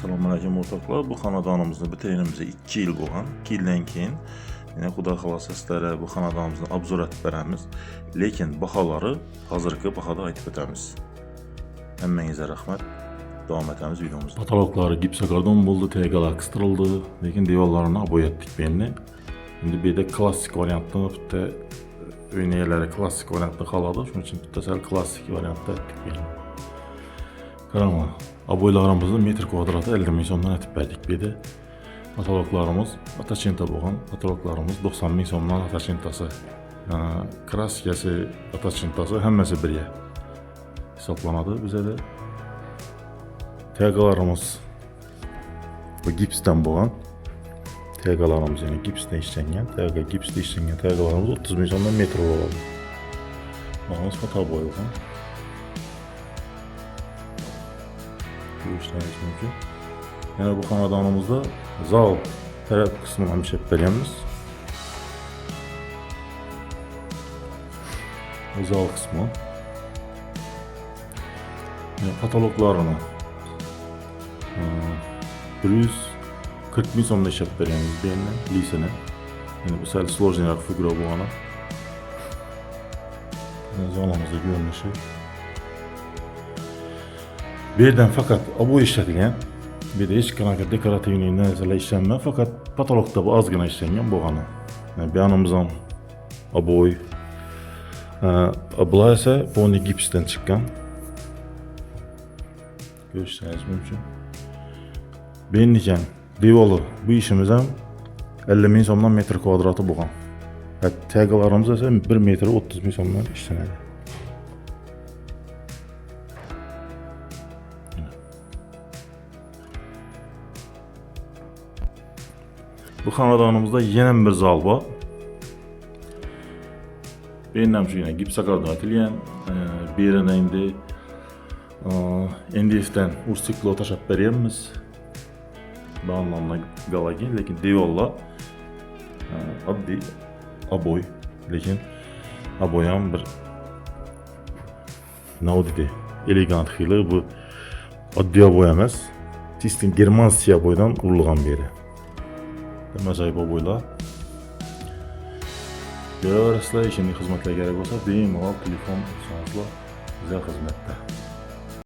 Selamünaleyküm ortaklar. Bu xanadonimizni bitirganimizga 2 yil bo'lgan. 2 yildan keyin yana Xudo xolasa sizlarga bu xanadonimizni obzor etib beramiz. Lekin baholari hozirgi bahoda aytib o'tamiz. Hammangizga rahmat. Davom etamiz videomizda. Patoloqlari gipsokardon bo'ldi, tegalar qistirildi, lekin devorlarini bo'yatdik endi. Endi bu yerda klassik variantda bitta o'ynaylari klassik variantda qoladi. Shuning uchun bitta sal klassik variantda etdik. Qaranglar. Aboylarımızı metr kvadrati 50 ming so'mdan aytib berdik. Bu yerda patoloqlarimiz atachinta bo'lgan. Patoloqlarimiz 90 ming so'mdan atachintasi. Kraskasi, atachintasi hammasi birga hisoblanadi bizda. Tegalarimiz bu gipsdan bo'lgan. Tegalarimiz yani gipsdan ishlangan. Tega gipsda ishlangan tegalarimiz 30 ming so'mdan metr bo'ladi. Mana foto bo'yalgan. Görüşleriniz mümkün. Yani bu xonadonimizda zal taraf kısmini ham ishlab berganmiz. Zal kısmı. Yani patoloqlarini 140 ming so'mda ishlab berganmiz bu yerni, lisini. Yani bu sal sложныйroq figura bo'lgan. Zalimizda görünüşü. Bu yerden fakat oboy ishlatilgan. Bir de hech qanaqa dekorativ narsalar ishlanmagan, fakat patoloqda bu ozgina ishlangan bo'lgani. Yani bu yanımız ham oboy. Bular esa poni gipsdan chiqqan. Ko'rishingiz mumkin. Beğeneceğim. Devori bu işimiz ham 50 ming so'mdan metr kvadrati bo'lgan. Tegalarimiz esa 1 metr 30 ming so'mdan ishlanadi. Bu xonadonimizda yana bir zal bor. Benim şu yine gipsokardon aytilgan. Bu yerda endi NDF'dan urstiklo tashab beryapmiz. Bu anlamda galagi, lekin devorlar oddiy oboy, lekin oboy ham bir naudidi elegant xili, bu oddiy oboy emas. Tistin Germansiya oboydan urilgan bu yeri. Ajoyib oboylar. Görürsüzler, ishimli xizmatlar kerak bo'lsa, bemalol telefon so'rasizlar, bizlar xizmatda.